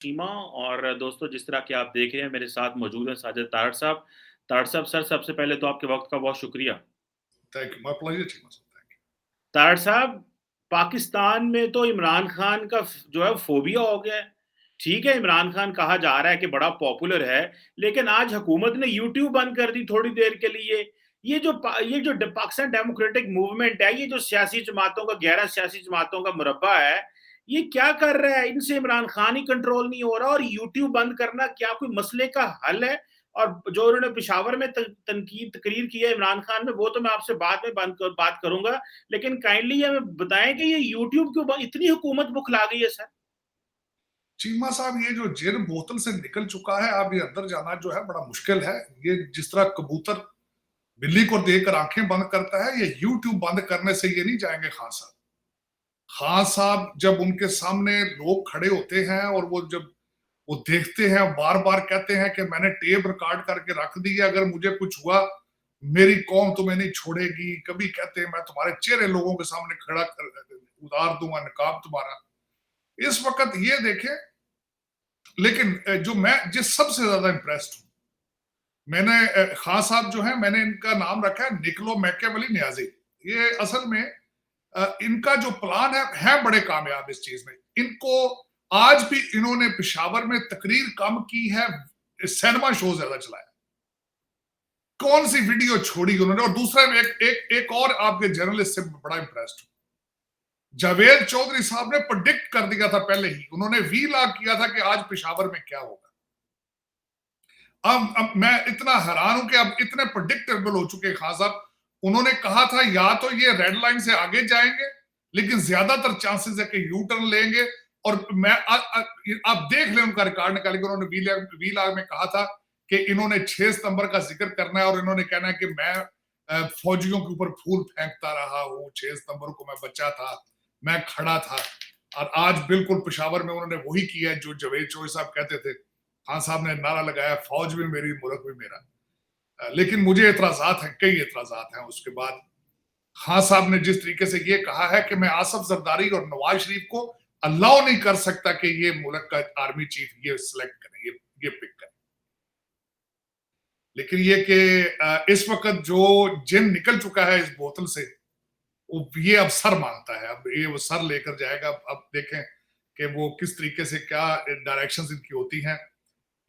सीमा और दोस्तों जिस तरह के आप देख रहे हैं मेरे साथ मौजूद हैं साजिद तारड़ साहब। तारड़ साहब सर सबसे पहले तो आपके वक़्त का बहुत शुक्रिया। Thank you, my pleasure Cheema साहब, थैंक तारड़ साहब, पाकिस्तान में तो इमरान खान का जो है फ़ोबिया हो गया है। ठीक है, इमरान खान कहा जा रहा है कि बड़ा पॉपुलर है, लेकिन आज हुकूमत ने यूट्यूब बंद कर दी थोड़ी देर के लिए। ये जो पाकिस्तान डेमोक्रेटिक मूवमेंट है, ये जो सियासी जमातों का 11 सियासी जमातों का मुरब्बा है, ये क्या कर रहा है? इनसे इमरान खान ही कंट्रोल नहीं हो रहा और यूट्यूब बंद करना क्या कोई मसले का हल है? और जो उन्होंने पेशावर में तनकीद तकरीर की है इमरान खान में, वो तो मैं आपसे बाद में बात करूँगा। लेकिन काइंडली ये हमें बताएं कि ये यूट्यूब क्यों इतनी हुकूमत बुखला गई है सर। चीमा साहब, ये जो जिन बोतल से निकल चुका है, अब ये अंदर जाना जो है बड़ा मुश्किल है। ये जिस तरह कबूतर बिल्ली को देखकर आंखें बंद करता है, ये यूट्यूब बंद करने से ये नहीं जाएंगे खान साहब। खान साहब जब उनके सामने लोग खड़े होते हैं और वो जब वो देखते हैं, बार बार कहते हैं कि मैंने टेप रिकॉर्ड करके रख दी है, अगर मुझे कुछ हुआ मेरी कौम तुम्हें नहीं छोड़ेगी। कभी कहते हैं मैं तुम्हारे चेहरे लोगों के सामने खड़ा कर उतार दूंगा नकाब तुम्हारा। इस वक्त ये देखें, लेकिन जो मैं जिस सबसे ज्यादा इंप्रेस्ड हूं, मैंने खान साहब जो है, मैंने इनका नाम रखा है निकोलो मैकियावेली न्याजी। ये असल में इनका जो प्लान है बड़े कामयाब इस चीज में। इनको आज भी इन्होंने पेशावर में तकरीर कम की है, सिनेमा शो ज्यादा चलाया। कौन सी वीडियो छोड़ी उन्होंने। और दूसरा एक और आपके जर्नलिस्ट से बड़ा इंप्रेस्ड हूं, जावेद चौधरी साहब ने प्रेडिक्ट कर दिया था पहले ही, उन्होंने वी लॉग किया था कि आज पेशावर में क्या होगा। अब मैं इतना हैरान हूं कि अब इतने प्रेडिक्टेबल हो चुके खान साहब। उन्होंने कहा था या तो ये रेड लाइन से आगे जाएंगे, लेकिन ज्यादातर चांसेस है कि यू टर्न लेंगे। और मैं आप देख लें उनका रिकॉर्ड निकाल के, उन्होंने वी लॉग में कहा था कि इन्होंने 6 सितंबर का जिक्र करना है और इन्होंने कहना है कि मैं फौजियों के ऊपर फूल फेंकता रहा हूं, 6 सितंबर को मैं बच्चा था, मैं खड़ा था। और आज बिल्कुल पेशावर में उन्होंने वही किया जो जावेद चौधरी साहब कहते थे। खान साहब ने नारा लगाया, फौज भी मेरी, मुल्क भी मेरा। लेकिन मुझे एतराजात हैं, कई एतराजात हैं। उसके बाद खान साहब ने जिस तरीके से ये कहा है कि मैं आसफ जरदारी और नवाज शरीफ को अलाउ नहीं कर सकता कि ये मुल्क का आर्मी चीफ ये सिलेक्ट करें, ये पिक करें। लेकिन ये कि इस वक्त जो जिन निकल चुका है इस बोतल से, ये अब सर मांगता है। अब ये वो सर लेकर जाएगा। अब देखें कि वो किस तरीके से क्या डायरेक्शंस इनकी होती हैं।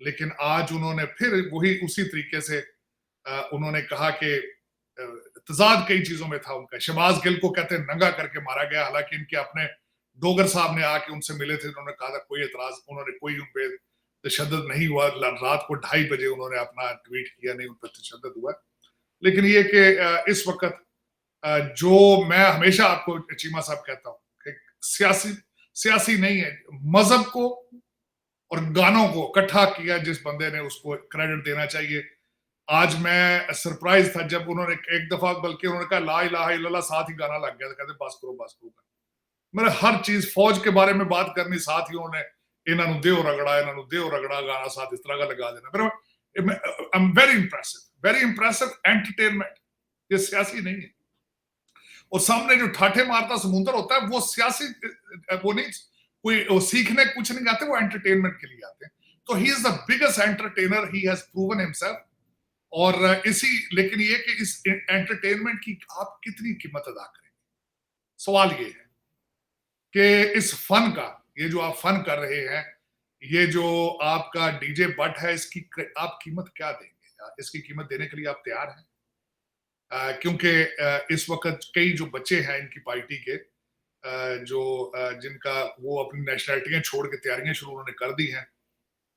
लेकिन आज उन्होंने फिर वही उसी तरीके से उन्होंने कहा कि तजाद कई चीजों में था उनका। शहबाज गिल को कहते हैं नंगा करके मारा गया, हालांकि इनके अपने डोगर साहब ने आके उनसे मिले थे, उन्होंने कहा था कोई एतराज, उन्होंने कोई उन पे तशद्दुद नहीं हुआ। रात को 2:30 बजे उन्होंने अपना ट्वीट किया, नहीं उन पर तशद्दुद हुआ। लेकिन ये कि इस वक्त जो मैं हमेशा आपको चीमा साहब कहता हूँ कि सियासी सियासी नहीं है, मजहब को और गानों को इकट्ठा किया जिस बंदे ने, उसको क्रेडिट देना चाहिए। आज मैं सरप्राइज था जब उन्होंने एक दफा, बल्कि उन्होंने कहा ला इलाहा इल्लल्लाह, साथ ही गाना लग गया था, कहते बस करो बस करो। मैंने हर चीज फौज के बारे में बात करनी, साथ ही उन्होंने इन्होंने देव रगड़ा गाना साथ इस तरह का लगा देना। I am very impressive entertainment. ये सियासी नहीं है। और सामने जो ठाठे मारता समुंदर होता है, वो सियासी वो नहीं, कोई वो सीखने कुछ नहीं आते, वो एंटरटेनमेंट के लिए आते हैं। तो he is the biggest entertainer, he has proven himself. और इसी, लेकिन ये कि इस एंटरटेनमेंट की आप कितनी कीमत अदा करेंगे, सवाल ये है कि इस फन का, ये जो आप फन कर रहे हैं, ये जो आपका डीजे बट है, इसकी आप कीमत क्या देंगे? इसकी कीमत देने के लिए आप तैयार हैं? क्योंकि इस वक्त कई जो बच्चे हैं इनकी पार्टी के, जो जिनका वो अपनी नेशनैलिटियां छोड़ के तैयारियां शुरू उन्होंने कर दी हैं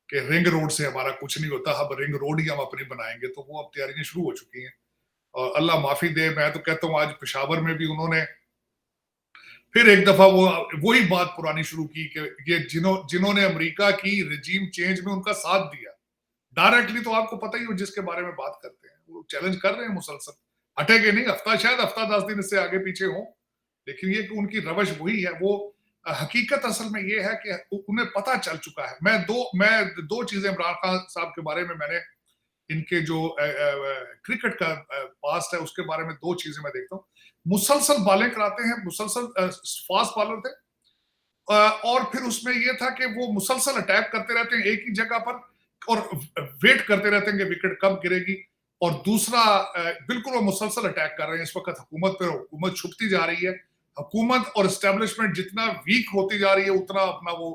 कि रिंग रोड से हमारा कुछ नहीं होता, अब रिंग रोड ही हम अपनी बनाएंगे। तो वो अब तैयारियां शुरू हो चुकी हैं। और अल्लाह माफी दे, मैं तो कहता हूँ आज पेशावर में भी उन्होंने फिर एक दफा वो वही बात पुरानी शुरू की कि ये जिन्होंने अमेरिका की रिजीम चेंज में उनका साथ दिया डायरेक्टली, तो आपको पता ही हो जिसके बारे में बात करते हैं, वो चैलेंज कर रहे हैं मुसलसल, हटेंगे नहीं। हफ्ता, शायद हफ्ता 10 दिन इससे आगे पीछे हो, लेकिन ये कि उनकी रवश वही है। वो हकीकत असल में ये है कि उन्हें पता चल चुका है। मैं दो चीजें इमरान खान साहब के बारे में, मैंने इनके जो क्रिकेट का पास्ट है उसके बारे में दो चीजें मैं देखता हूँ। मुसलसल बॉलिंग कराते हैं, मुसलसल फास्ट बॉलर थे। और फिर उसमें ये था कि वो मुसलसल अटैक करते रहते हैं एक ही जगह पर और वेट करते रहते हैं कि विकेट कब गिरेगी। और दूसरा बिल्कुल वो मुसलसल अटैक कर रहे हैं इस वक्त हुकूमत पर। हुकूमत छुपती जा रही है, हुकूमत और एस्टेब्लिशमेंट जितना वीक होती जा रही है उतना अपना वो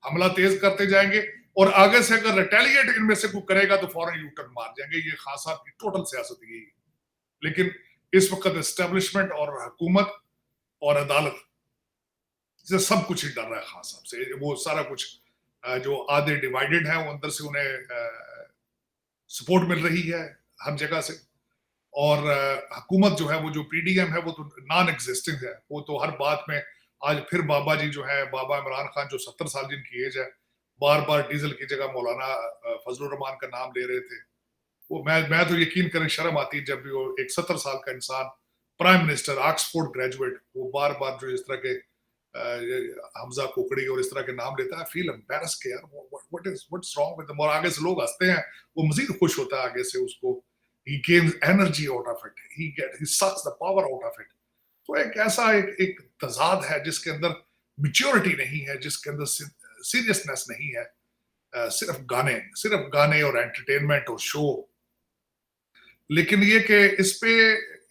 हमला तेज करते जाएंगे। और आगे से अगर रिटेलिएट इनमें से कोई करेगा तो फौरन यू टर्न मार जाएंगे। ये खान साहब की टोटल सियासत यही है। लेकिन इस वक्त एस्टेब्लिशमेंट और हुकूमत और अदालत से सब कुछ ही डर रहा है खान साहब से। वो सारा कुछ जो आधे डिवाइडेड है वो अंदर से उन्हें सपोर्ट मिल रही है हर जगह से। और हुकूमत जो है वो जो पीडीएम है वो तो नॉन एग्जिस्टिंग है। वो तो हर बात में आज फिर बाबा जी जो है, बाबा इमरान खान जो 70 साल जिनकी एज है, बार बार डीजल की जगह मौलाना फजलुर रहमान का नाम ले रहे थे। वो मैं तो यकीन करें शर्म आती जब भी वो एक 70 साल का इंसान प्राइम मिनिस्टर ऑक्सफोर्ड ग्रेजुएट वो बार बार जो इस तरह के हमजा कोकड़ी और इस तरह के नाम लेता है। फील एम्बैरस के यार व्हाट्स रॉन्ग विद देम। और आगे से लोग हंसते हैं, वो मजीद खुश होता है आगे से। उसको he gains energy out of it, he sucks the power out of it। तो एक ऐसा एक तजाद है जिसके अंदर मैच्योरिटी नहीं है, जिसके अंदर सीरियसनेस नहीं है। सिर्फ गाने और एंटरटेनमेंट और शो। लेकिन ये कि इस पे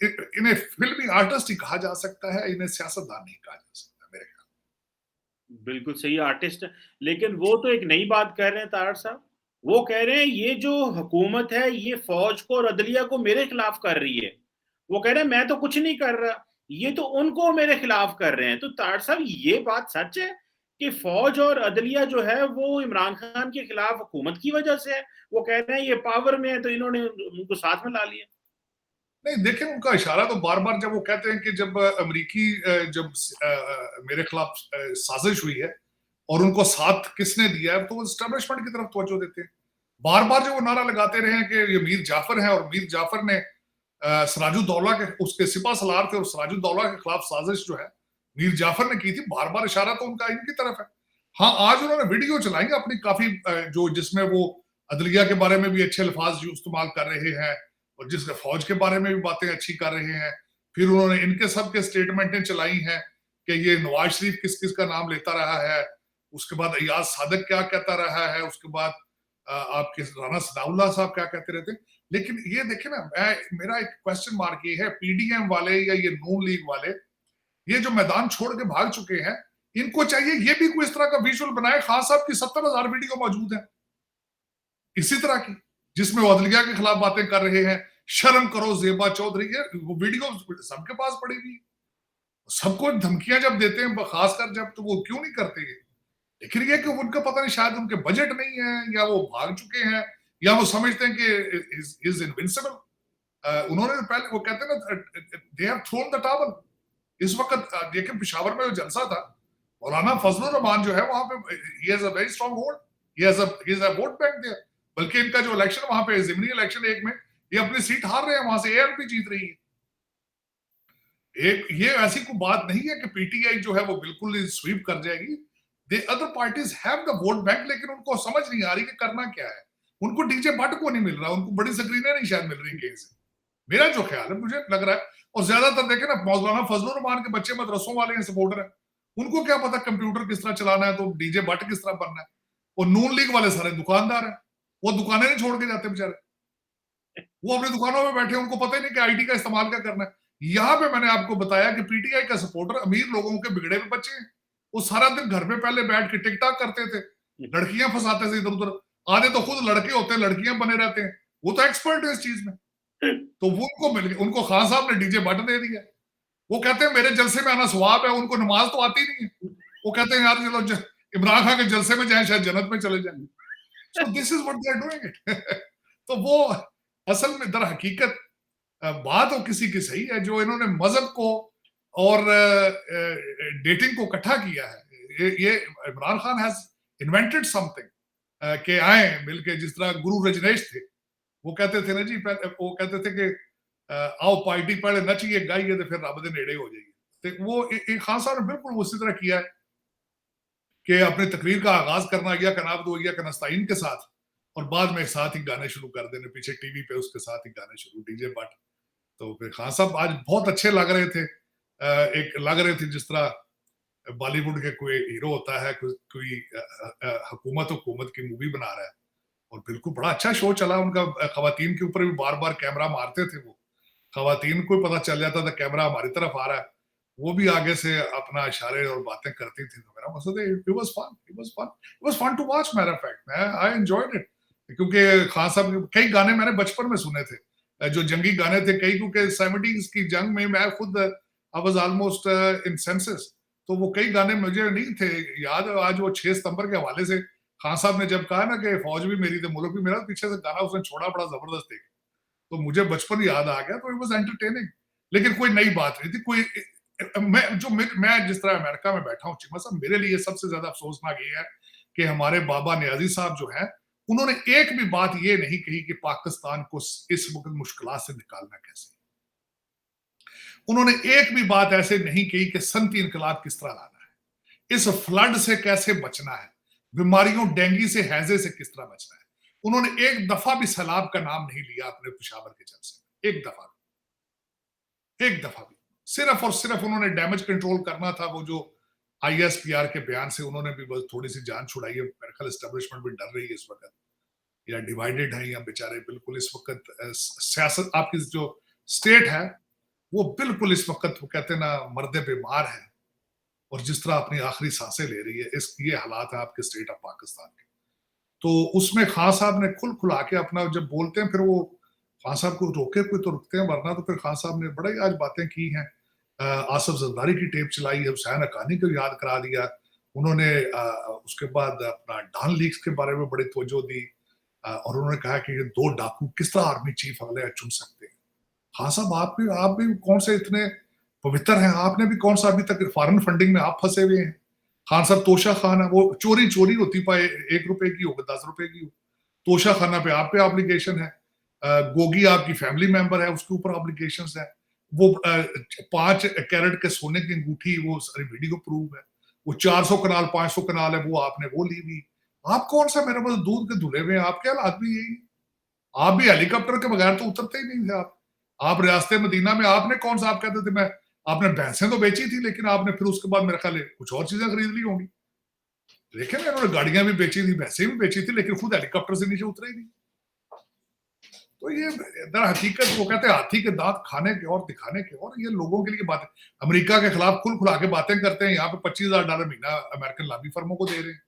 इन्हें फिल्मी आर्टिस्ट ही कहा जा सकता है, इन्हें सियासतदान नहीं कहा जा सकता मेरे ख्याल। बिल्कुल सही आर्टिस्ट। लेकिन वो तो एक नई बात कह रहे हैं तारड़ साहब। वो कह रहे हैं ये जो हुकूमत है ये फौज को और अदलिया को मेरे खिलाफ कर रही है। वो कह रहे हैं मैं तो कुछ नहीं कर रहा, ये तो उनको मेरे खिलाफ कर रहे हैं। तो तारड़ साहब ये बात सच है कि फौज और अदलिया जो है वो इमरान खान के खिलाफ हुकूमत की वजह से है? वो कह रहे हैं ये पावर में है तो इन्होंने उनको साथ में ला लिया। नहीं देखिए, उनका इशारा तो बार बार जब वो कहते हैं कि जब अमेरिकी जब मेरे खिलाफ साजिश हुई है और उनको साथ किसने दिया है, तो वो एस्टेब्लिशमेंट की तरफ तवज्जो देते हैं। बार बार जो वो नारा लगाते रहे हैं कि ये मीर जाफर है और मीर जाफर ने सराजुद्दौला के उसके सिपा सलार थे और सराजुद्दौला के खिलाफ साजिश जो है मीर जाफर ने की थी। बार बार इशारा तो उनका इनकी तरफ है। हाँ, आज उन्होंने वीडियो चलाएंगे अपनी काफी जो जिसमें वो अदलिया के बारे में भी अच्छे अल्फाज इस्तेमाल कर रहे हैं और जिसके फौज के बारे में भी बातें अच्छी कर रहे हैं। फिर उन्होंने इनके सब के स्टेटमेंटें चलाई हैं कि ये नवाज शरीफ किस किस का नाम लेता रहा है, उसके बाद अयाज सादक क्या कहता रहा है, उसके बाद आपके राना सनाउल्लाह साहब क्या कहते रहते हैं। लेकिन ये देखे ना, मेरा एक क्वेश्चन मार्क ये है, पीडीएम वाले या ये नून लीग वाले ये जो मैदान छोड़ के भाग चुके हैं, इनको चाहिए ये भी कोई इस तरह का विजुअल बनाए। खान साहब की 70,000 वीडियो मौजूद है इसी तरह की, जिसमें वो अदलिया के खिलाफ बातें कर रहे हैं। शर्म करो ज़ेबा चौधरी, वो वीडियो सबके पास पड़ी हुई, सबको धमकियां जब देते हैं, खासकर जब, तो वो क्यों नहीं करते ये। लेकिन ये कि उनका पता नहीं, शायद उनके बजट नहीं है या वो भाग चुके हैं या वो समझते हैं कि इज इनविंसिबल। उन्होंने पहले वो कहते हैं ना, they have thrown the towel. इस वक्त देखिए पेशावर में जो जलसा था, मौलाना फजलुर रहमान जो है वहां पे, he has a very strong hold, he has a vote bank there. बल्कि इनका जो इलेक्शन वहां पे जिमनी इलेक्शन एक में ये अपनी सीट हार रहे हैं, वहां से एएनपी जीत रही है। एक ये ऐसी कोई बात नहीं है कि पीटीआई जो है वो बिल्कुल स्वीप कर जाएगी। The other parties have the vote bank, लेकिन उनको समझ नहीं आ रही कि करना क्या है। उनको डीजे भट्ट को नहीं मिल रहा, उनको बड़ी स्क्रीनें नहीं शायद मिल रही कहीं से, मेरा जो ख्याल है, मुझे लग रहा है। और ज्यादातर देखे ना, मौलाना फजलुर रहमान के बच्चे मदरसों वाले हैं, सपोर्टर है, उनको क्या पता कंप्यूटर किस तरह चलाना है, तो डीजे भट्ट किस तरह बनना है। और नून लीग वाले सारे दुकानदार हैं, वो दुकानें नहीं छोड़ के जाते बेचारे, वो अपनी दुकानों में बैठे, उनको पता ही नहीं कि आईटी का इस्तेमाल क्या करना है। यहाँ पे मैंने आपको बताया कि पीटीआई का सपोर्टर अमीर लोगों के बिगड़े हुए बच्चे हैं। वो सारा दिन घर पे पहले बैठ के टिकटॉक करते थे, लड़कियां फंसाते थे इधर उधर। आधे तो खुद लड़के होते हैं, लड़कियां बने रहते हैं, वो तो एक्सपर्ट है इस चीज में। तो वो उनको मिल गया, उनको खान साहब ने डीजे भट्ट दे दिया। वो कहते हैं मेरे जलसे में आना सवाब है, उनको नमाज तो आती नहीं है। वो कहते हैं यार चलो इमरान खान के जलसे में जाए, शायद जन्नत में चले जाए। So this is what they are doing it. तो वो असल में दर हकीकत बात वो किसी की सही है, जो इन्होंने मजहब को और डेटिंग को इकट्ठा किया है। ये Imran Khan has invented something के आए मिलके, जिस तरह गुरु रजनेश थे, वो कहते थे ना जी, वो कहते थे कि आओ पार्टी पहले नचिए गाइए तो फिर रब दे नेड़े हो जाइए। तो वो खान साहब ने बिल्कुल उसी तरह किया है कि अपनी तकरीर का आगाज करना या कनाब दो या कनस्ताइन के साथ, और बाद में साथ ही गाने शुरू कर देने, पीछे टीवी पे उसके साथ ही गाने शुरू, डीजे भट्ट। तो फिर खान साहब आज बहुत अच्छे लग रहे थे, एक लग रहे थे जिस तरह बॉलीवुड के कोई हीरो होता है, कोई हुकूमत की मूवी बना रहा है, और बिल्कुल बड़ा अच्छा शो चला उनका। खवातीन के ऊपर भी बार बार कैमरा मारते थे वो, खवातीन को पता चल जाता था कैमरा हमारी तरफ आ रहा है, वो भी आगे से अपना इशारे और बातें करती थी। तो मेरा मकसद है it was fun, it was fun to watch. Matter of fact मैं आई एंजॉयड इट, क्योंकि खान साहब के कई गाने मैंने बचपन में सुने थे, जो जंगी गाने थे कई, क्योंकि 70s की जंग में मैं खुद I was almost in senses, तो वो कई गाने मुझे नहीं थे याद। आज वो 6 सितंबर के हवाले से खान साहब ने जब कहा ना कि फौज भी मेरी थी मुल्क भी मेरा, पीछे से गाना उसने छोड़ा बड़ा जबरदस्त है, तो मुझे बचपन याद आ गया। तो इट वाज एंटरटेनिंग, लेकिन कोई नई बात नहीं थी कोई। मैं जिस तरह अमेरिका में बैठा हूँ चीमा साहब, मेरे लिए सबसे ज्यादा अफसोसनाक ये है कि हमारे बाबा नियाजी साहब जो हैं, उन्होंने एक भी बात ये नहीं कही कि पाकिस्तान को इस वक्त मुश्किलात से निकालना कैसे। उन्होंने एक भी बात ऐसे नहीं कही कि सनती इनकलाब किस तरह लाना है, इस फ्लड से कैसे बचना है, बीमारियों डेंगू से, हैजे से किस तरह बचना है। उन्होंने एक दफा भी सैलाब का नाम नहीं लिया अपने पेशावर के जल से, एक दफा भी, एक दफा भी। सिर्फ और सिर्फ उन्होंने डैमेज कंट्रोल करना था। वो जो ISPR के बयान से उन्होंने भी बस थोड़ी सी जान छुड़ाई है। मेरे ख्याल एस्टेब्लिशमेंट भी डर रही है इस वक्त, या डिवाइडेड है, या बेचारे बिल्कुल इस वक्त सियासत आपकी जो स्टेट है वो बिल्कुल इस वक्त वो कहते हैं ना मर्दे बीमार है, और जिस तरह अपनी आखिरी सांसें ले रही है, इस ये हालात है आपके स्टेट ऑफ पाकिस्तान के। तो उसमें खान साहब ने खुल खुला के अपना जब बोलते हैं, फिर वो खान साहब को रोके कोई तो रुकते हैं, वरना तो फिर खान साहब ने बड़ी आज बातें की हैं। आसफ जरदारी की टेप चलाई है, हुसैन हक्कानी को याद करा दिया उन्होंने। उसके बाद अपना डॉन लीक्स के बारे में बड़ी तवज्जो दी, और उन्होंने कहा कि ये 2 डाकू किस तरह आर्मी चीफ अगले चुन सकते हैं। खान साहब आप भी कौन से इतने पवित्र हैं, आपने भी कौन सा अभी तक फॉरेन फंडिंग में आप फंसे हुए हैं। खान साहब तोशा खान है, वो चोरी चोरी होती पाए 1 रुपए की हो 10 रुपए की हो, तोशा खाना पे आप पे ऑब्लिगेशन है। गोगी आपकी फैमिली मेंबर है, उसके ऊपर ऑब्लिगेशंस है। वो 5 कैरेट के सोने की अंगूठी, वो सारी वीडियो प्रूफ है। वो 400 कनाल 500 कनाल है, वो आपने वो ली हुई। आप कौन सा मेरे पास दूध के धुले हुए, आपके हालात भी यही। आप भी हेलीकॉप्टर के बगैर तो उतरते ही नहीं थे। आप रियासत मदीना में आपने कौन सा, आप कहते थे मैं, आपने भैंसें तो बेची थी, लेकिन आपने फिर उसके बाद मेरे ख्याल कुछ और चीजें खरीद ली होंगी। लेकिन इन्होंने गाड़ियां भी बेची थी, भैंसें भी बेची थी, लेकिन खुद हेलीकॉप्टर से नीचे उतरे ही नहीं। तो ये दर हकीकत वो कहते हैं हाथी के दांत खाने के और दिखाने के और, ये लोगों के लिए बातें। अमेरिका के खिलाफ खुल खुला के बातें करते हैं, यहाँ पे $25,000 महीना अमेरिकन लॉबी फर्मों को दे रहे हैं।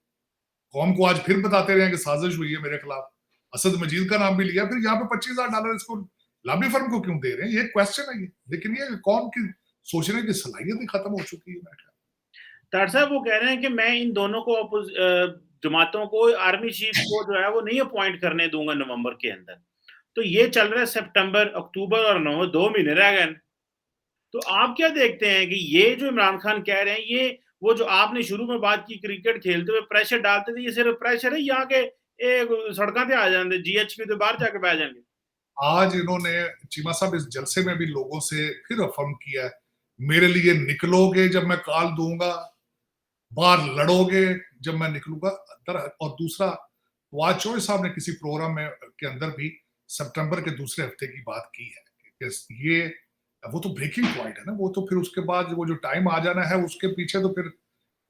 कौम को आज फिर बताते रहे कि साजिश हुई है मेरे खिलाफ, असद मजीद का नाम भी लिया, फिर यहाँ पे $25,000 इसको लॉबी फर्म को क्यों दे रहे हैं, ये क्वेश्चन है ये। लेकिन ये कौम की सोचने की सलाहियत ही खत्म हो चुकी है मेरे ख्याल। तार साहब वो कह रहे हैं कि मैं इन दोनों को जमातों को, आर्मी चीफ को जो है वो नहीं अपॉइंट करने दूंगा नवंबर के अंदर। तो ये चल रहा है सितंबर, अक्टूबर और नवंबर, 2 महीने रह गए। तो आप क्या देखते हैं कि ये जो इमरान खान कह रहे हैं, ये वो जो आपने शुरू में बात की क्रिकेट खेलते हुए प्रेशर डालते थे, ये सिर्फ प्रेशर है यहाँ के सड़कों पे आ जाते GH के बाहर जाके बैठ जाएंगे? आज इन्होंने चीमा साहब इस जलसे में भी लोगों से फिर अफर्म किया है, मेरे लिए निकलोगे जब मैं कॉल दूंगा, बाहर लड़ोगे जब मैं निकलूंगा। और दूसरा, वाज चौधरी साहब ने किसी प्रोग्राम में के अंदर भी सितंबर के दूसरे हफ्ते की बात की है कि ये वो तो ब्रेकिंग पॉइंट है ना, वो तो फिर उसके बाद वो जो टाइम आ जाना है उसके पीछे तो फिर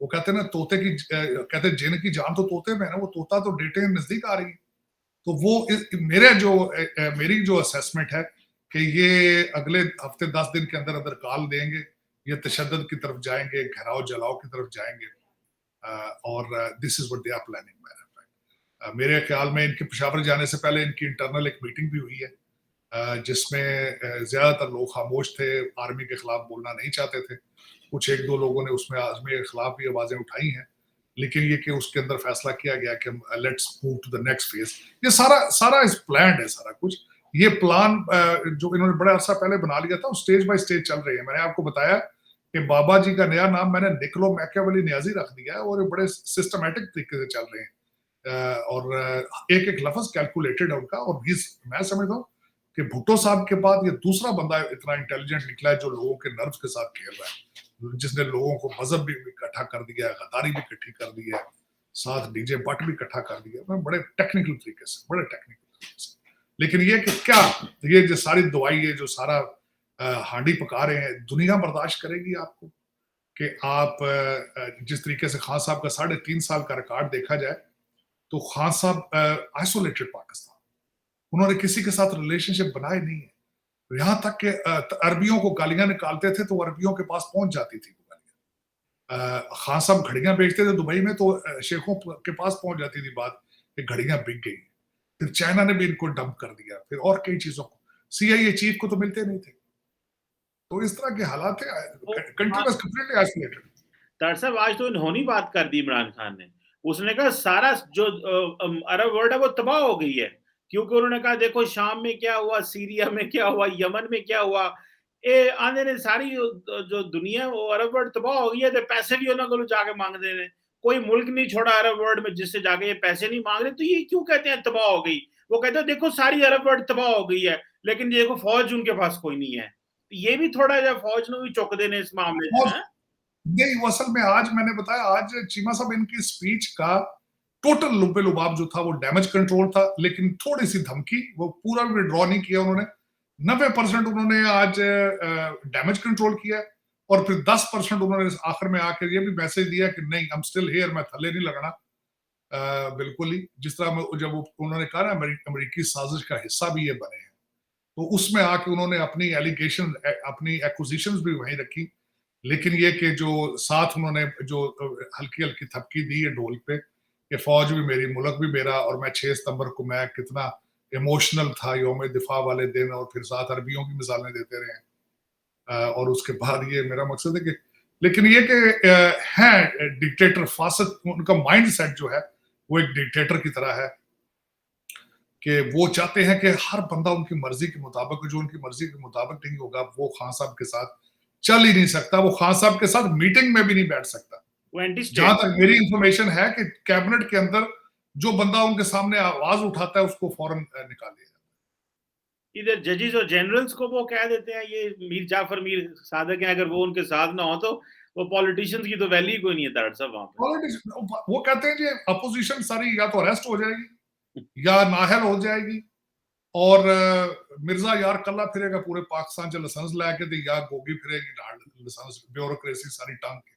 वो कहते हैं ना तोते की कहते हैं जिन की जान तो तोते में है ना, वो तोता तो डेटे के नजदीक आ रही है। तो वो मेरी जो असेसमेंट है कि ये अगले हफ्ते 10 दिन के अंदर अंदर कॉल देंगे, ये तशद्दुद की तरफ जाएंगे, घेराव जलाओ की तरफ जाएंगे। और this is what they are planning. मेरे ख्याल में इनके पेशावर जाने से पहले इनकी इंटरनल एक मीटिंग भी हुई है, जिसमें ज्यादातर लोग खामोश थे, आर्मी के खिलाफ बोलना नहीं चाहते थे। कुछ 1-2 लोगों ने उसमें आर्मी के खिलाफ भी आवाजें उठाई हैं, लेकिन ये कि उसके अंदर फैसला किया गया कि let's move to the next phase. ये सारा इस प्लान है, सारा कुछ ये प्लान जो इन्होंने बड़ा अर्सा पहले बना लिया था, स्टेज बाय स्टेज चल रही है। मैंने आपको बताया कि बाबा जी का नया नाम मैंने निकोलो मैकियावेली नियाजी रख दिया है, और बड़े सिस्टमैटिक तरीके से चल रहे हैं। और एक एक लफ्ज कैलकुलेटेड है उनका। और मैं समझता हूँ कि भुट्टो साहब के बाद ये दूसरा बंदा इतना इंटेलिजेंट निकला है जो लोगों के नर्व्स के साथ खेल रहा है, जिसने लोगों को मजहब भी इकट्ठा कर दिया है, गद्दारी भी इकट्ठी कर दी है, साथ डीजे बट भी इकट्ठा कर दिया है, बड़े टेक्निकल तरीके से। लेकिन ये कि क्या ये जो सारी दवाई है, जो सारा हांडी पका रहे हैं, दुनिया बर्दाश्त करेगी आपको? कि आप जिस तरीके से खान साहब का 3.5 साल का रिकॉर्ड देखा जाए तो खान साहब आइसोलेटेड पाकिस्तान, उन्होंने किसी के साथ रिलेशनशिप बनाए नहीं है। यहां तक कि अरबियों को गालियां निकालते थे तो अरबियों के पास पहुंच जाती थी गालियां। खान साहब घड़ियां बेचते थे दुबई में तो शेखों के पास पहुंच जाती थी बात कि घड़ियां बिक गई। फिर चाइना ने भी इनको डंप कर दिया, फिर और कई चीजों को, सीआईए चीफ को तो मिलते नहीं थे। तो इस तरह के हालात है, कंट्री वाज कंप्लीटली आइसोलेटेड। दरअसल आज तो इन्होंने बात कर दी इमरान खान ने, उसने कहा सारा जो अरब वर्ल्ड है वो तबाह हो गई है, क्योंकि उन्होंने कहा देखो शाम में क्या हुआ, सीरिया में क्या हुआ, यमन में क्या हुआ, ये आने ने सारी जो दुनिया वो अरब वर्ल्ड तबाह हो गई है, तो पैसे भी उन्होंने को जाके मांग दे रहे, कोई मुल्क नहीं छोड़ा अरब वर्ल्ड में जिससे जाके ये पैसे नहीं मांग रहे, तो ये क्यों कहते हैं तबाह हो गई? वो कहते हैं देखो सारी अरब वर्ल्ड तबाह हो गई है, लेकिन देखो फौज उनके पास कोई नहीं है। ये भी थोड़ा जो फौज ने भी चुक देने इस मामले में है। नहीं, वो असल में आज मैंने बताया, आज चीमा साहब इनकी स्पीच का टोटल लुबे लुबाब जो था वो डैमेज कंट्रोल था, लेकिन थोड़ी सी धमकी, वो पूरा विड्रॉ नहीं किया उन्होंने। 90% उन्होंने आज डैमेज कंट्रोल किया, और फिर 10% उन्होंने आखिर में आकर ये भी मैसेज दिया कि नहीं, आई एम स्टिल हियर, मैं थल्ले नहीं लगना। बिल्कुल ही जिस तरह जब उन्होंने कहा ना अमेरिकी साजिश का हिस्सा भी ये बने हैं, तो उसमें आके उन्होंने अपनी एलिगेशन, अपनी एक्विजिशंस भी वहीं रखी। लेकिन ये कि जो साथ उन्होंने जो हल्की हल्की थपकी दी है ढोल पे कि फौज भी मेरी, मुल्क भी मेरा, और मैं 6 सितंबर को मैं कितना इमोशनल था यौम दिफा वाले दिन, और फिर साथ अरबियों की मिसालें देते रहे। और उसके बाद ये मेरा मकसद है कि, लेकिन ये कि है डिक्टेटर फासद, उनका माइंड सेट जो है वो एक डिक्टेटर की तरह है कि वो चाहते हैं कि हर बंदा उनकी मर्जी के मुताबिक, जो उनकी मर्जी के मुताबिक नहीं होगा वो खान साहब के साथ चल ही नहीं सकता, वो खान साहब के साथ मीटिंग में भी नहीं बैठ सकता। जहां तक मेरी इंफॉर्मेशन है कि कैबिनेट के अंदर जो बंदा उनके सामने आवाज उठाता है उसको फौरन निकाल दिया जाता है। इधर जजेस और जनरल्स को वो कह देते हैं ये मीर जाफर मीर सादक हैं, अगर वो उनके साथ ना हो तो वो पॉलिटिशियंस की तो वैल्यू कोई नहीं है दरअसल वहां पे। वो कहते हैं कि अपोजिशन सारी या तो अरेस्ट हो जाएगी या नाहल हो जाएगी, और मिर्जा यार कल्ला फिरेगा पूरे पाकिस्तान च लाइसेंस लैके ते या गोगी फिरेगी लाइसेंस ब्यूरोक्रेसी सारी टांग के।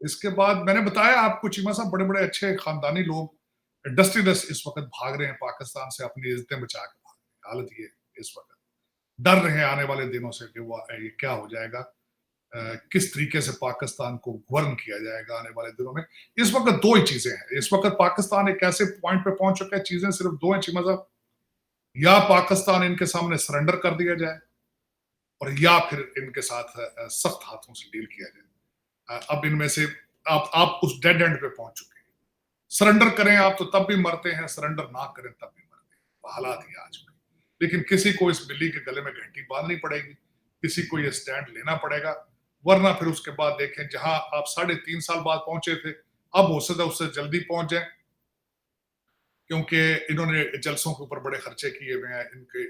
इसके बाद मैंने बताया आपको, चीमा साहब बड़े बड़े अच्छे खानदानी लोग, इंडस्ट्रियलिस्ट इस वक्त भाग रहे हैं पाकिस्तान से, अपनी इज्जतें बचा के भाग रहे हैं। हालत ये इस वक्त डर रहे हैं आने वाले दिनों से कि वो ये क्या हो जाएगा, किस तरीके से पाकिस्तान को गवर्न किया जाएगा आने वाले दिनों में। इस वक्त दो ही चीजें हैं, इस वक्त पाकिस्तान एक ऐसे पॉइंट पे पहुंच चुका है, चीजें सिर्फ दो हैं चीमा साहब, या पाकिस्तान इनके सामने सरेंडर कर दिया जाए, और या फिर इनके साथ सख्त हाथों से डील किया जाए। अब इनमें से आप उस डेड एंड पे पहुंच चुके हैं। सरेंडर करें आप तो तब भी मरते हैं, सरेंडर ना करें तब भी मरते हैं, हालात ही आज में। लेकिन किसी को इस बिल्ली के गले में घंटी बांधनी पड़ेगी, किसी को ये स्टैंड लेना पड़ेगा, वरना फिर उसके बाद देखें जहां आप 3.5 साल बाद पहुंचे थे, अब हो सकता है उससे जल्दी पहुंच जाए, क्योंकि इन्होंने जलसों के ऊपर बड़े खर्चे किए हुए हैं,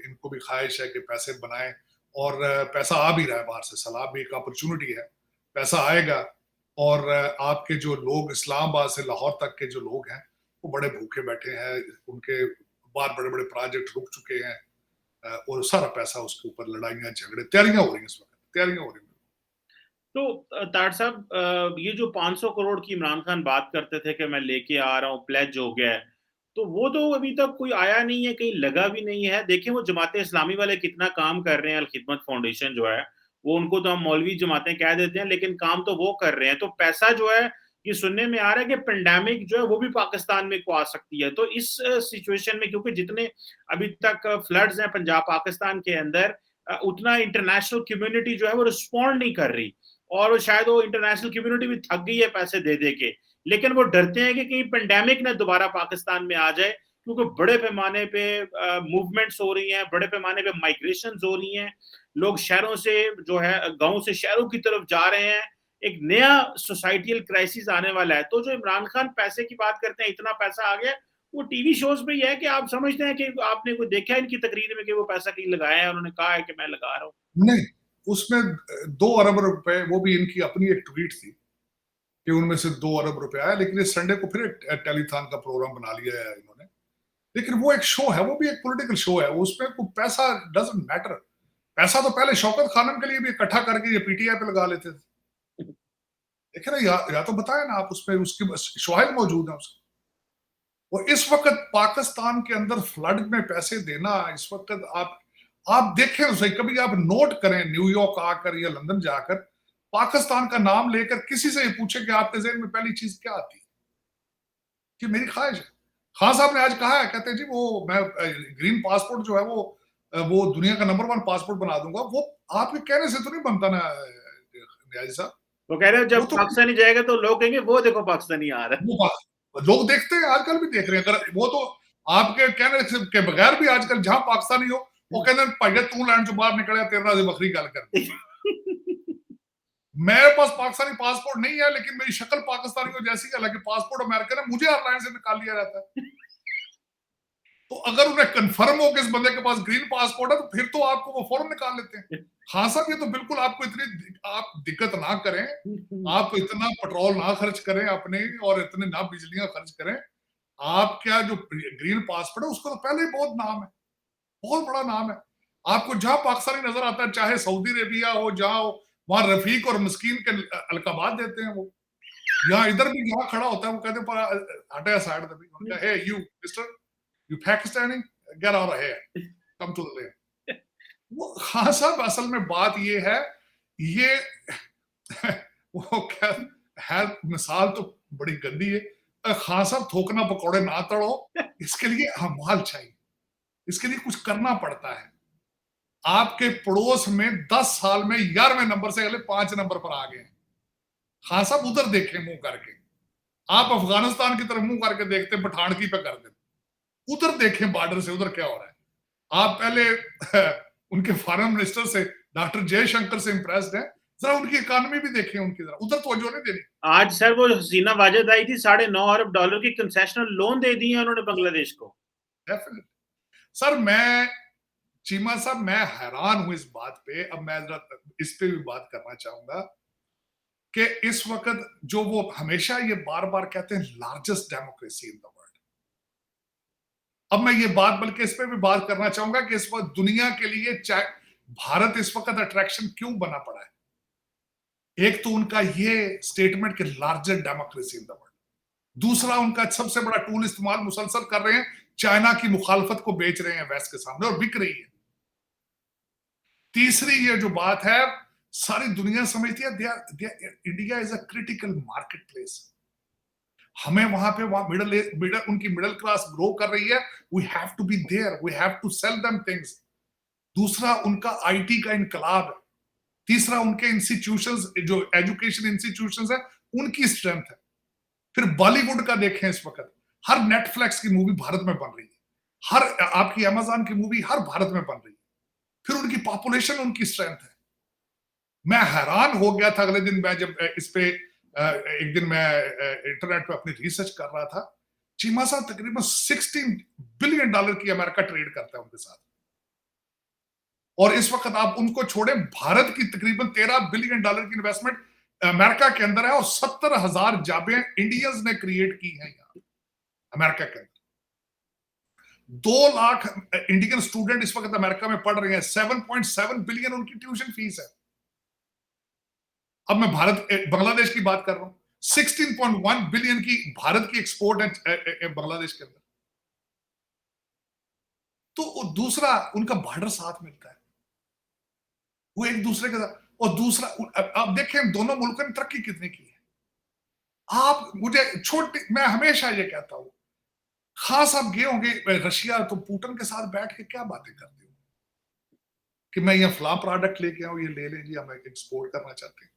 इनको भी ख्वाहिश है कि पैसे बनाएं, और पैसा आ भी रहा है बाहर से, सलाह भी एक अपॉर्चुनिटी है, पैसा आएगा। और आपके जो लोग इस्लामाबाद से लाहौर तक के जो लोग हैं वो बड़े भूखे बैठे हैं, उनके बाहर बड़े बड़े प्रोजेक्ट रुक चुके हैं, और सारा पैसा उसके ऊपर लड़ाइयां झगड़े, तैयारियां हो रही हैं इस वक्त, तैयारियां हो रही हैं। तो तार साहब ये जो 500 करोड़ की इमरान खान बात करते थे कि मैं लेके आ रहा हूँ, प्लेज हो गया है, तो वो तो अभी तक कोई आया नहीं है, कहीं लगा भी नहीं है। देखिए वो जमाते इस्लामी वाले कितना काम कर रहे हैं, अल खिदमत फाउंडेशन जो है, वो उनको तो हम मौलवी जमातें कह देते हैं, लेकिन काम तो वो कर रहे हैं। तो पैसा जो है, ये सुनने में आ रहा है कि पेंडेमिक जो है वो भी पाकिस्तान में को आ सकती है। तो इस सिचुएशन में, क्योंकि जितने अभी तक फ्लड्स हैं पंजाब पाकिस्तान के अंदर, उतना इंटरनेशनल कम्युनिटी जो है वो रिस्पॉन्ड नहीं कर रही, और शायद वो इंटरनेशनल कम्युनिटी भी थक गई है पैसे दे दे के, लेकिन वो डरते हैं कि कहीं पेंडेमिक ना दोबारा पाकिस्तान में आ जाए, क्योंकि बड़े पैमाने पे मूवमेंट्स हो रही हैं, बड़े पैमाने पे माइग्रेशंस हो रही हैं, लोग शहरों से जो है गांव से शहरों की तरफ जा रहे हैं, एक नया सोसाइटियल क्राइसिस आने वाला है। तो जो इमरान खान पैसे की बात करते हैं, इतना पैसा आ गया, वो टीवी शोज पे ही है कि आप समझते हैं कि आपने कोई देखा है इनकी तकरीर में कि वो पैसा कहीं लगाया है, उन्होंने कहा है कि मैं लगा रहा हूँ? नहीं, उसमें 2 अरब रुपए, वो भी इनकी अपनी एक ट्वीट थी कि उनमें से 2 अरब रुपए आया, लेकिन इस संडे को फिर एक टेलीथॉन का प्रोग्राम बना लिया है इन्होंने। लेकिन वो एक शो है, वो भी एक पॉलिटिकल शो है, उसमें कोई पैसा डजंट मैटर। पैसा तो पहले शौकत खानम के लिए भी इकट्ठा करके ये पीटीआई पे लगा लेते थे, देखे ना, या तो बताए ना आप, उसमें उसकी शवाहिद मौजूद है उसके। और इस वक्त पाकिस्तान के अंदर फ्लड में पैसे देना, इस वक्त आप देखें तो सही, कभी आप नोट करें न्यूयॉर्क आकर या लंदन जाकर पाकिस्तान का नाम लेकर किसी से ये पूछे कि आपके ज़हन में पहली चीज क्या आती है, कि मेरी ख्वाहिश है। खान साहब ने आज कहा है, कहते हैं जी वो मैं ग्रीन पासपोर्ट जो है वो दुनिया का नंबर 1 पासपोर्ट बना दूंगा। वो आपके कहने से तो नहीं बनता ना न्याजी साहब। वो कह रहे हो वो जब तो पाकिस्तानी जाएगा तो लोग कहेंगे वो देखो पाकिस्तानी आ रहा है। वो लोग देखते हैं, आजकल भी देख रहे हैं। अगर वो तो आपके कहने के बगैर भी आजकल जहां पाकिस्तानी हो वो कहते हैं भाई तू लैंड से बाहर निकले, तेरे नाल बखरी गल कर। मेरे पास पाकिस्तानी पासपोर्ट नहीं है, लेकिन मेरी शक्ल पाकिस्तानी हो जैसी, हालांकि पासपोर्ट अमेरिकन है, मुझे एयरलाइन से निकाल लिया जाता है। तो अगर उन्हें कंफर्म हो कि इस बंदे के पास ग्रीन पासपोर्ट है तो फिर तो आपको वो फौरन निकाल लेते हैं। हाँ साहब, ये तो बिल्कुल आपको इतनी आप दिक्कत ना करें, आप इतना पेट्रोल ना खर्च करें अपने, और इतने ना बिजलियां खर्च करें। आपका जो ग्रीन पासपोर्ट है उसका तो पहले ही बहुत नाम है, बहुत बड़ा नाम है। आपको जहां पाकिस्तानी नजर आता है, चाहे सऊदी अरेबिया हो, जहां हो, वहां रफीक और मस्कीन के अलकाबात देते हैं वो। यहाँ इधर भी जहां खड़ा होता है वो कहते हैं हटे side, hey you mister, you Pakistani, get out of here, come to the lane. वो खान साहब, असल में बात ये है, ये वो क्या है, मिसाल तो बड़ी गंदी है। खान साहब, थोकना पकौड़े ना तड़ो, इसके लिए अमाल चाहिए, इसके लिए कुछ करना पड़ता है। आपके पड़ोस में 10 साल में 11वें नंबर से अगले 5 नंबर पर आ गए। खान साहब उधर देखें मुंह करके, आप अफगानिस्तान की तरफ मुंह करके देखते पठान की पे कर देते, उधर देखें बॉर्डर से उधर क्या हो रहा है। आप पहले उनके फॉरेन मिनिस्टर से, डॉक्टर जयशंकर से इंप्रेस्ड हैं, जरा उनकी इकोनॉमी भी देखें उनकी, जरा उधर तवज्जो नहीं देनी। आज सर वो हसीना वाजिद आई थी, $9.5 अरब की कंसेशनल लोन दे दिए उन्होंने बांग्लादेश को। डेफिनेटली सर, मैं चीमा साहब, मैं हैरान हूं इस बात पे। अब मैं जरा इस पे भी बात करना चाहूंगा कि इस वक्त जो वो हमेशा ये बार बार कहते हैं largest democracy in the world, अब मैं ये बात बल्कि इस पे भी बात करना चाहूंगा कि इस वक्त दुनिया के लिए भारत इस वक्त अट्रैक्शन क्यों बना पड़ा है। एक तो उनका ये स्टेटमेंट कि largest democracy in the world, दूसरा उनका सबसे बड़ा टूल इस्तेमाल मुसलसल कर रहे हैं, चाइना की मुखालफत को बेच रहे हैं वेस्ट के सामने और बिक रही है। तीसरी ये जो बात है, सारी दुनिया समझती है India is a critical market place. हमें वहां पे उनकी मिडिल क्लास ग्रो कर रही है, we have to be there, we have to sell them things. दूसरा उनका आईटी का इनकलाब है। तीसरा उनके इंस्टीट्यूशंस, जो एजुकेशन इंस्टीट्यूशंस है, उनकी स्ट्रेंथ है। फिर बॉलीवुड का देखें, इस वक्त हर नेटफ्लिक्स की मूवी भारत में बन रही है, हर आपकी अमेजॉन की मूवी हर भारत में बन रही है। फिर उनकी पॉपुलेशन, उनकी स्ट्रेंथ है। मैं हैरान हो गया था अगले दिन, मैं जब इस पे एक दिन मैं इंटरनेट पे अपनी रिसर्च कर रहा था। चीमा साहब तकरीबन $16 बिलियन की अमेरिका ट्रेड करता है उनके साथ, और इस वक्त आप उनको छोड़े, भारत की तकरीबन $13 बिलियन की इन्वेस्टमेंट अमेरिका के अंदर है, और 70,000 जॉबें इंडियंस ने क्रिएट की हैं यहाँ अमेरिका के अंदर। 2 लाख इंडियन स्टूडेंट इस वक्त अमेरिका में पढ़ रहे हैं, 7.7 बिलियन उनकी ट्यूशन फीस है। अब मैं बांग्लादेश की बात कर रहा हूं, 16.1 बिलियन की भारत की एक्सपोर्ट है बांग्लादेश के अंदर। तो दूसरा उनका बॉर्डर साथ मिलता है, वो एक दूसरे के साथ। और दूसरा आप देखें दोनों मुल्कों ने तरक्की कितनी की है। आप मुझे मैं हमेशा ये कहता हूं, खास आप गए होंगे रशिया, तो पुतिन के साथ बैठ के क्या बातें करते हो कि मैं यहाँ फला प्रोडक्ट लेके आऊं, ये ले लें जी, हम एक्सपोर्ट करना चाहते हैं।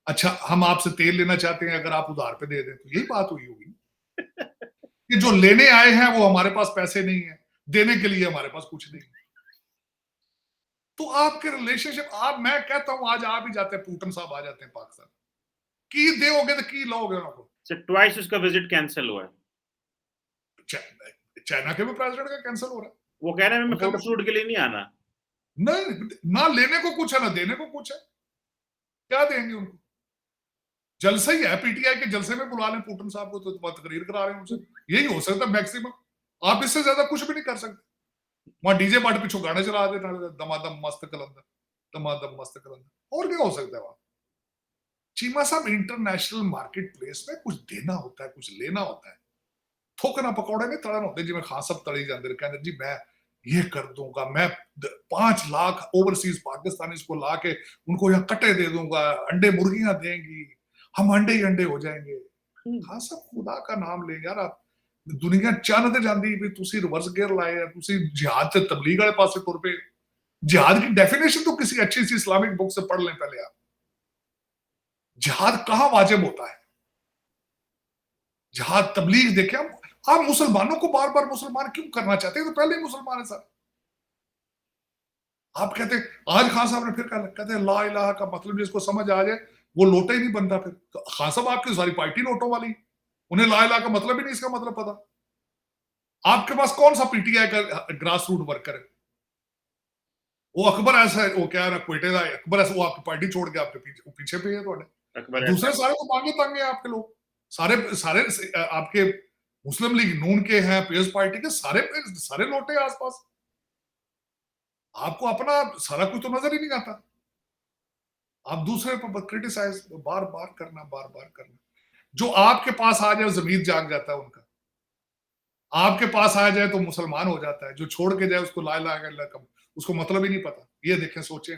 अच्छा, हम आपसे तेल लेना चाहते हैं, अगर आप उधार पे दे दें, तो यही बात हुई होगी कि जो लेने आए हैं वो हमारे पास पैसे नहीं है, देने के लिए हमारे पास कुछ नहीं है। तो आपके रिलेशनशिप, मैं कहता हूं आज आ भी जाते हैं, पुतिन साहब आ जाते हैं पाकिस्तान, की दोगे तो की लोगे उनको। ट्वाइस उसका विजिट कैंसिल हुआ है। चाइना के भी प्रेसिडेंट का कैंसिल हो रहा है। वो कह रहे हैं मैं फोटो शूट के लिए नहीं आना। नहीं, ना लेने को कुछ है ना देने को कुछ है, क्या देंगे उनको। जलसा ही है, पीटीआई के जलसे में बुला लें पुतिन साहब को, तो तकरीर करा रहे हैं उनसे, यही हो सकता है मैक्सिमम। आप इससे ज्यादा कुछ भी नहीं कर सकते। वहां डीजे बाट पीछे गाने चला देना, दमादम मस्त कलंदर, दमादम मस्त कलंदर, और क्या हो सकता है वहां। चीमा साहब, इंटरनेशनल मार्केट प्लेस में कुछ देना होता है, कुछ लेना होता है। ठोकना पकौड़े नहीं तड़न होते जिवें खान साहब तड़ी जाते, कहते जी मैं ये कर दूंगा, मैं 5 लाख ओवरसीज पाकिस्तानी को ला के उनको यहाँ कटे दे दूंगा, अंडे मुर्गियां देंगी, हम अंडे ही अंडे हो जाएंगे। खान साहब खुदा का नाम ले यार, आप दुनिया चंद ते जांदी भी तुसी रिवर्स गियर लाए है, तुसी जिहाद से तबलीग वाले पासे तुर पे। जिहाद की डेफिनेशन तो किसी अच्छी सी इस्लामिक बुक से पढ़ लें पहले आप। जिहाद कहां वाजिब होता है? जिहाद तबलीग देखे आप मुसलमानों को बार बार मुसलमान क्यों करना चाहते हैं? तो पहले ही मुसलमान है सर। आप कहते आज खान साहब ने फिर कहते हैं ला इलाहा का मतलब जिसको समझ आ जाए वो लोटा ही नहीं बनता। फिर खान साहब आपकी सारी पार्टी लोटों वाली, उन्हें ला इलाहा का मतलब ही नहीं इसका मतलब पता। आपके पास कौन सा पीटीआई का ग्रास रूट वर्कर है? वो अकबर ऐसा है, वो क्या है क्वेटे का अकबर ऐसा, वो आपकी पार्टी छोड़ के आपके पीछे पे है थोड़े। दूसरे सारे तो मांगे तांगे आपके लोग, सारे सारे आपके मुस्लिम लीग नून के हैं, पीएस पार्टी के सारे सारे लोटे आसपास। आपको अपना सारा कुछ तो नजर ही नहीं आता। आप दूसरे पर क्रिटिसाइज बार बार करना। जो आपके पास आ जाए जमीर जाग जाता है उनका, आपके पास आ जाए तो मुसलमान हो जाता है, जो छोड़ के जाए उसको ला ला कर उसको मतलब ही नहीं पता। ये देखें, सोचें,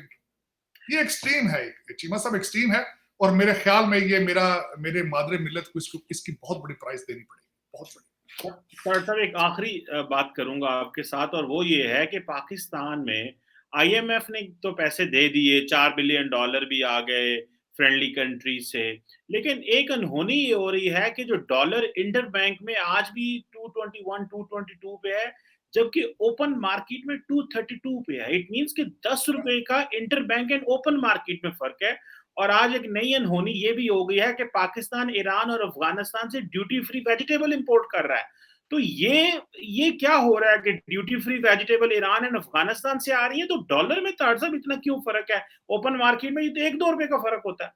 ये एक्सट्रीम है, चीमा साहब एक्सट्रीम है। और मेरे ख्याल में ये मेरे मादरे मिल्लत को इसकी बहुत बड़ी प्राइस देनी पड़ेगी, बहुत बड़ी। सर साहब एक आखिरी बात करूंगा आपके साथ, और वो ये है कि पाकिस्तान में आईएमएफ ने तो पैसे दे दिए, $4 बिलियन भी आ गए फ्रेंडली कंट्री से, लेकिन एक अनहोनी ये हो रही है कि जो डॉलर इंटर बैंक में आज भी 221 222 पे है, जबकि ओपन मार्केट में 232 पे है। इट मींस कि 10 रुपए का inter bank and open market में फर्क है। और आज एक नई अनहोनी ये भी हो गई है कि पाकिस्तान ईरान और अफगानिस्तान से ड्यूटी फ्री वेजिटेबल इंपोर्ट कर रहा है। तो ये क्या हो रहा है कि duty free vegetable Iran and Afghanistan से आ रही है, तो डॉलर में तारसब इतना क्यों फर्क है? ओपन मार्केट में ये तो 1-2 रुपए का फर्क होता है।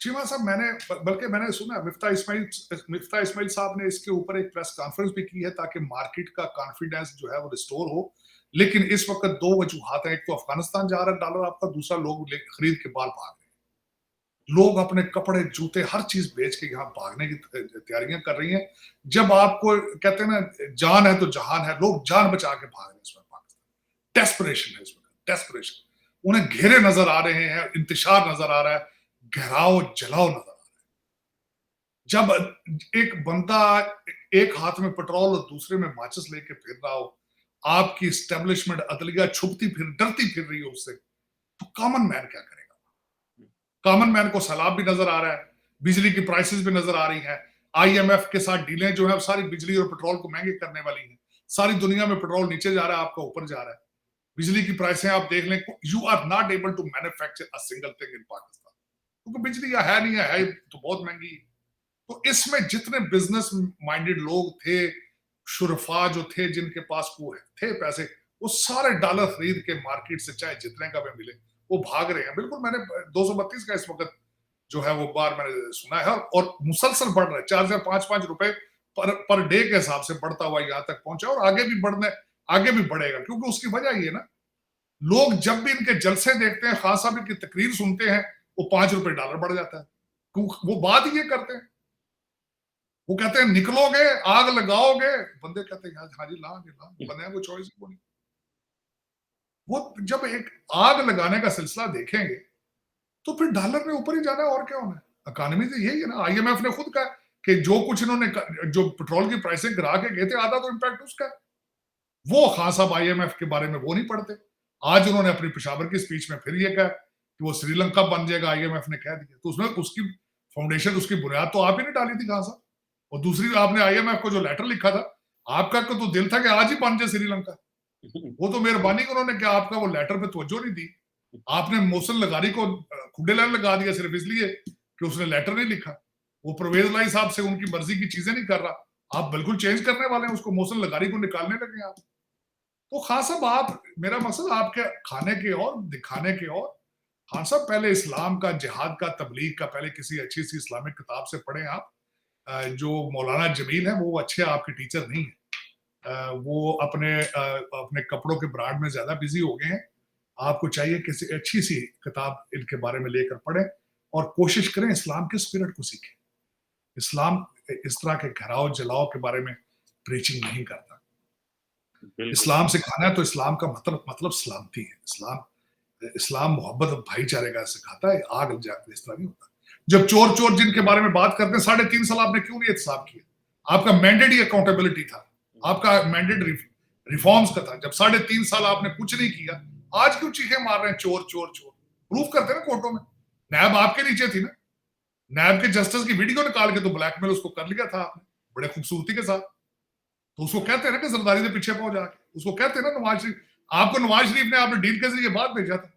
चीमा साहब, मैंने सुना मिफ्ता इस्माइल साहब ने इसके ऊपर एक प्रेस कॉन्फ्रेंस भी की है ताकि मार्केट का कॉन्फिडेंस जो है वो रिस्टोर हो। लेकिन इस वक्त दो वजूहात हैं, एक तो अफगानिस्तान जा रहा है डॉलर आपका, दूसरा लोग खरीद के बाल भाग रहे हैं। लोग अपने कपड़े जूते हर चीज बेच के यहाँ भागने की तैयारियां कर रही हैं। जब आपको कहते हैं ना जान है तो जहान है, लोग जान बचा के भाग रहे हैं इस वक्त। पाकिस्तान डेस्परेशन है इस वक्त, डेस्परेशन। उन्हें घेरे नजर आ रहे हैं, इंतशार नजर आ रहा है, घेराव जलाओ नजर आ रहा है। जब एक बंदा एक हाथ में पेट्रोल और दूसरे में माचिस लेके फिर रहा हो, आपकी स्टैब्लिशमेंट अदलिया छुपती फिर डरती फिर रही हो उससे, तो कॉमन मैन क्या करेगा? कॉमन मैन को सैलाब भी नजर आ रहा है, बिजली की प्राइसेस भी नजर आ रही है। आईएमएफ के साथ डीलें जो है सारी बिजली और पेट्रोल को महंगे करने वाली हैं। सारी दुनिया में पेट्रोल नीचे जा रहा है, आपका ऊपर जा रहा है। बिजली की प्राइसें आप देख लें, you are not able to manufacture a single thing in Pakistan, क्योंकि बिजली या है नहीं है तो बहुत महंगी। तो इसमें जितने बिजनेस माइंडेड लोग थे, शुरफा जो थे जिनके पास वो थे पैसे, वो सारे डॉलर खरीद के मार्केट से चाहे जितने का भी मिले वो भाग रहे हैं। बिल्कुल, मैंने 232 का इस वक्त जो है वो बार मैंने सुना है, और मुसलसल बढ़ रहा है। 4 से 5 रुपए पर डे के हिसाब से बढ़ता हुआ यहाँ तक पहुंचा, और आगे भी बढ़ेगा। क्योंकि उसकी वजह ये ना, लोग जब भी इनके जलसे देखते हैं, खान साहब की तकरीर सुनते हैं, वो 5 रुपए डॉलर बढ़ जाता है। वो बात ये करते हैं, वो कहते हैं निकलोगे आग लगाओगे, बंदे कहते हैं हाँ जी लाओगे, बंदे को चॉइस ही नहीं। वो जब एक आग लगाने का सिलसिला देखेंगे तो फिर डॉलर ने ऊपर ही जाना है, और क्या होना है। इकोनॉमी तो यही है ना। आईएमएफ ने खुद कहा कि जो कुछ इन्होंने जो पेट्रोल की प्राइसें गिरा के गए थे, आधा तो इम्पैक्ट उसका। वो खान साहब आईएमएफ के बारे में वो नहीं पढ़ते। आज उन्होंने अपनी पेशावर की स्पीच में फिर ये कहा कि वो श्रीलंका बन जाएगा, आईएमएफ ने कह दिया। तो उसमें उसकी फाउंडेशन, उसकी बुनियाद तो आप ही ने डाली थी खान साहब। और दूसरी, आपने आईएमएफ को जो लेटर लिखा था, आपका तो दिल था कि आज ही बन जाए श्रीलंका। वो तो मेहरबानी उन्होंने क्या आपका वो लेटर पे तवज्जो नहीं दी। आपने मोहसिन लगारी को खुडे लाइन लगा दिया सिर्फ इसलिए कि उसने लेटर नहीं लिखा। वो परवेज लाई साहब से उनकी मर्जी की चीजें नहीं कर रहा, आप बिल्कुल चेंज करने वाले हैं उसको, मोहसिन लगारी को निकालने लगे आप। तो खान साहब, आप, मेरा मकसद आपके खाने के और दिखाने के और, खान साहब पहले इस्लाम का, जिहाद का, तबलीग का पहले किसी अच्छी सी इस्लामिक किताब से पढ़ें आप। जो मौलाना जमील है वो अच्छे आपके टीचर नहीं है। वो अपने कपड़ों के ब्रांड में ज्यादा बिजी हो गए हैं। आपको चाहिए किसी अच्छी सी किताब इनके बारे में लेकर पढ़ें और कोशिश करें इस्लाम के स्पिरिट को सीखें। इस्लाम इस तरह के घराव जलाओ के बारे में प्रीचिंग नहीं करता। इस्लाम सिखाना है तो इस्लाम का मतलब सलामती है। इस्लाम मोहब्बत और भाईचारे का सिखाता है, आग लग जाती है, इस तरह नहीं होता। जब चोर जिनके बारे में बात करते हैं, 3.5 साल आपने क्यों नहीं एहतसाब किया? आपका मैंडेट ही अकाउंटेबिलिटी था, आपका मैंडेट रिफॉर्म्स का था। जब 3.5 साल आपने कुछ नहीं किया, आज क्यों चीखें मार रहे हैं चोर चोर चोर? प्रूफ करते ना कोर्टों में। नैब आपके नीचे थी ना, नैब के जस्टिस की वीडियो निकाल के तो ब्लैकमेल उसको कर लिया था आपने बड़े खूबसूरती के साथ। तो उसको कहते हैं ना कि जरदारी के पीछे पहुंच जाके, उसको कहते हैं ना नवाज शरीफ। आपको नवाज शरीफ ने आपने डील के जरिए बात भेजा था,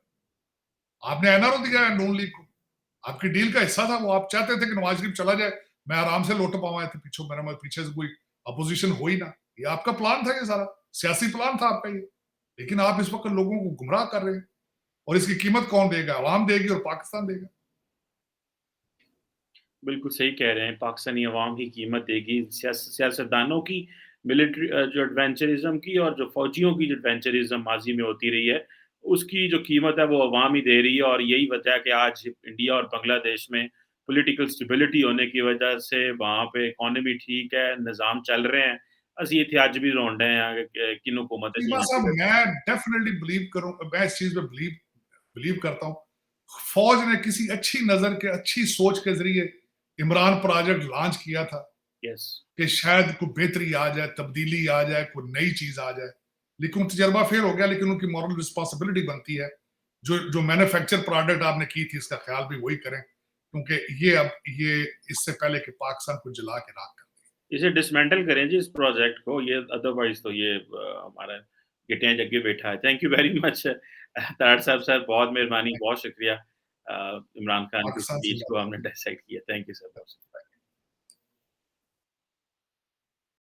आपने एनआरओ दिया है नून लीग को, आपकी डील का हिस्सा था वो। आप चाहते थे कि नवाज शरीफ चला जाए, मैं आराम से लौट पाऊँ, पीछे मेरा पीछे से कोई अपोजिशन हो ही ना। ये आपका प्लान था, ये सारा सियासी प्लान था आपका ये। लेकिन आप इस वक्त लोगों को गुमराह कर रहे हैं, और इसकी कीमत कौन देगा? अवाम देगी और पाकिस्तान देगा। बिल्कुल सही कह रहे हैं, पाकिस्तानी अवाम ही कीमत देगी सियासतदानों की, मिलिट्री जो एडवेंचरिज़्म की और जो फ़ौजियों की जो एडवेंचरिज़्म माज़ी में होती रही है, उसकी जो कीमत है वो अवाम ही दे रही है। और यही वजह है कि आज इंडिया और बांग्लादेश में पॉलिटिकल स्टेबिलिटी होने की वजह से वहाँ पे इकॉनमी ठीक है, निज़ाम चल रहे हैं। असीं इत्थे अज भी रोंडे हैं कि किन हुकूमत है टीमा जिन्हां साहब, की वजह मैं डेफिनेटली मैं इस चीज में बिलीव करता हूँ। फौज ने किसी अच्छी नजर के, अच्छी सोच के जरिए इमरान प्रोजेक्ट लॉन्च किया था यस कि शायद कोई बेहतरी आ जाए, तब्दीली आ जाए, कोई नई चीज आ जाए। लेकिन तजर्बा फेल हो गया। लेकिन उनकी मॉरल रिस्पॉन्सिबिलिटी बनती है, जो मैन्युफैक्चर प्रोडक्ट आपने की थी, इसका ख्याल भी वही करें, क्योंकि ये इससे पहले कि पाकिस्तान को जला के राख कर दे। इसे डिसमेंटल करें जी इस प्रोजेक्ट को, ये अदरवाइज़ तो ये हमारा गिटियाँ जग्गे बैठा है। थैंक यू वेरी मच तार साहब सर, बहुत मेहरबानी, बहुत शुक्रिया। इमरान खान की पाकिस्तान स्पीच को जिंदाबाद। हमने डिसाइड किया। Thank you sir.